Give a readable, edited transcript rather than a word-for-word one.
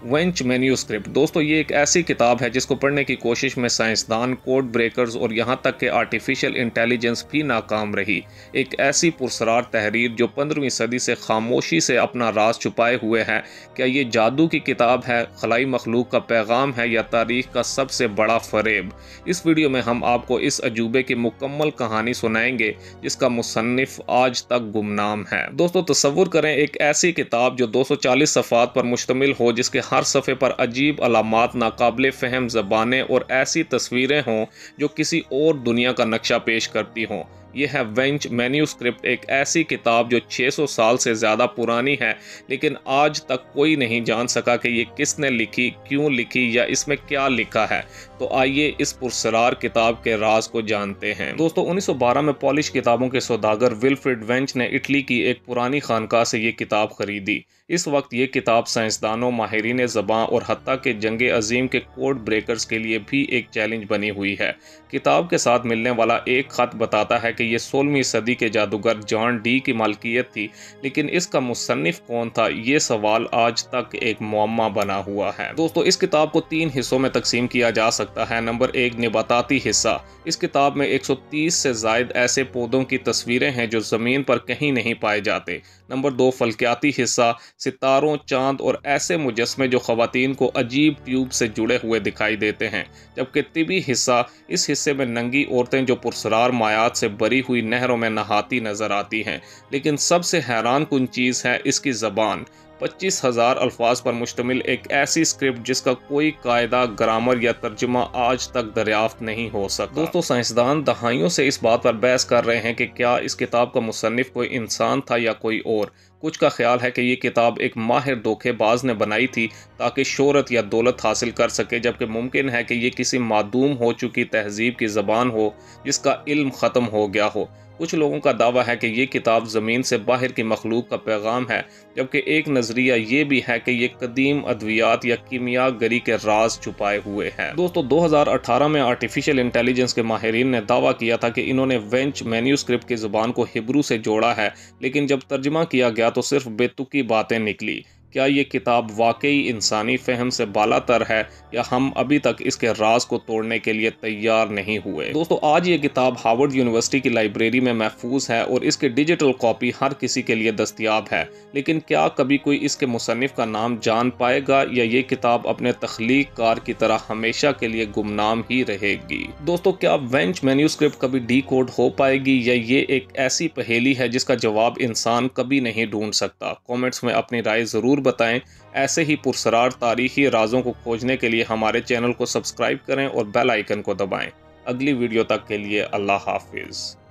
वेंच manuscript दोस्तों, ये एक ऐसी किताब है जिसको पढ़ने की कोशिश में साइंसदान, कोड ब्रेकर्स और यहाँ तक कि आर्टिफिशियल इंटेलिजेंस भी नाकाम रही। एक ऐसी पुरस्रार तहरीर जो 15वीं सदी से खामोशी से अपना राज छुपाए हुए है। क्या ये जादू की किताब है, खलाई मखलूक का पैगाम है या तारीख का सबसे बड़ा फरेब? इस वीडियो में हम आपको इस अजूबे की मुकम्मल कहानी सुनाएंगे जिसका मुसन्निफ आज तक गुमनाम है। दोस्तों तसव्वुर करें एक ऐसी किताब जो 240 सफ़ात पर मुश्तमिल हो, जिसके हर सफ़े पर अजीब अलामात, नाकाबिले फ़हम ज़बानें और ऐसी तस्वीरें हों जो किसी और दुनिया का नक्शा पेश करती हों। यह है वेंच मैन्यूस्क्रिप्ट, एक ऐसी किताब जो 600 साल से ज़्यादा पुरानी है, लेकिन आज तक कोई नहीं जान सका कि ये किसने लिखी, क्यों लिखी या इसमें क्या लिखा है। तो आइए इस पुरस्रार किताब के राज को जानते हैं। दोस्तों 1912 में पॉलिश किताबों के सौदागर विल्फ्रेड वेंच ने इटली की एक पुरानी खानका से ये किताब खरीदी। इस वक्त ये किताब साइंसदानों, माहिरीन ज़बां और हत्ता के जंग अजीम के कोड ब्रेकर्स के लिए भी एक चैलेंज बनी हुई है। किताब के साथ मिलने वाला एक खत बताता है कि ये 16वीं सदी के जादूगर जॉन डी की मालकियत थी, लेकिन इसका मुसन्निफ कौन था, ये सवाल आज तक एक मुअम्मा बना हुआ है। दोस्तों इस किताब को 3 हिस्सों में तकसीम किया जा सकता है। नंबर 1, निबाताती हिस्सा। इस किताब में 130 से ज़ायद ऐसे पौधों की तस्वीरें हैं जो ज़मीन पर कहीं नहीं पाए जाते। नंबर 2, फल्कियाती हिस्सा। सितारों, चांद और ऐसे मुजस्मे जो ख़वातीन को अजीब ट्यूब से जुड़े हुए दिखाई देते हैं। जबकि तिबी हिस्सा, इस हिस्से में नंगी औरतें जो पुरस्रार मायात से भरी हुई नहरों में नहाती नजर आती हैं। लेकिन सबसे हैरान कुन चीज़ है इसकी ज़बान। 25,000 अल्फाज पर मुश्तमिल एक ऐसी स्क्रिप्ट जिसका कोई कायदा, ग्रामर या तर्जुमा आज तक दरियाफ्त नहीं हो सका। दोस्तों साइंसदान दहाइयों से इस बात पर बहस कर रहे हैं कि क्या इस किताब का मुसन्निफ कोई इंसान था या कोई और। कुछ का ख्याल है कि ये किताब एक माहिर धोखेबाज ने बनाई थी ताकि शोहरत या दौलत हासिल कर सके, जबकि मुमकिन है कि ये किसी मादूम हो चुकी तहजीब की ज़बान हो जिसका इल्म ख़त्म हो गया हो। कुछ लोगों का दावा है कि ये किताब ज़मीन से बाहर की मखलूक का पैगाम है, जबकि एक नज़रिया ये भी है कि ये कदीम अद्वियात या कीमियागरी के राज छुपाए हुए हैं। दोस्तों 2018 में आर्टिफिशियल इंटेलिजेंस के माहिरीन ने दावा किया था कि इन्होंने वेंच मैन्यूस्क्रिप्ट की ज़ुबान को हिब्रू से जोड़ा है, लेकिन जब तर्जमा किया गया तो सिर्फ बेतुकी बातें निकली। क्या ये किताब वाकई इंसानी फ़हम से बालातर है या हम अभी तक इसके राज को तोड़ने के लिए तैयार नहीं हुए? दोस्तों आज ये किताब हार्वर्ड यूनिवर्सिटी की लाइब्रेरी में महफूज है और इसकी डिजिटल कॉपी हर किसी के लिए दस्तयाब है। लेकिन क्या कभी कोई इसके मुसन्निफ का नाम जान पाएगा या ये किताब अपने तख्लीक कार की तरह हमेशा के लिए गुमनाम ही रहेगी? दोस्तों क्या वेंच मैन्यूस्क्रिप्ट कभी डीकोड हो पाएगी या ये एक ऐसी पहेली है जिसका जवाब इंसान कभी नहीं ढूंढ सकता? कॉमेंट्स में अपनी राय ज़रूर बताएं। ऐसे ही पुरस्रार तारीखी राजों को खोजने के लिए हमारे चैनल को सब्सक्राइब करें और बेल आइकन को दबाएं। अगली वीडियो तक के लिए अल्लाह हाफिज़।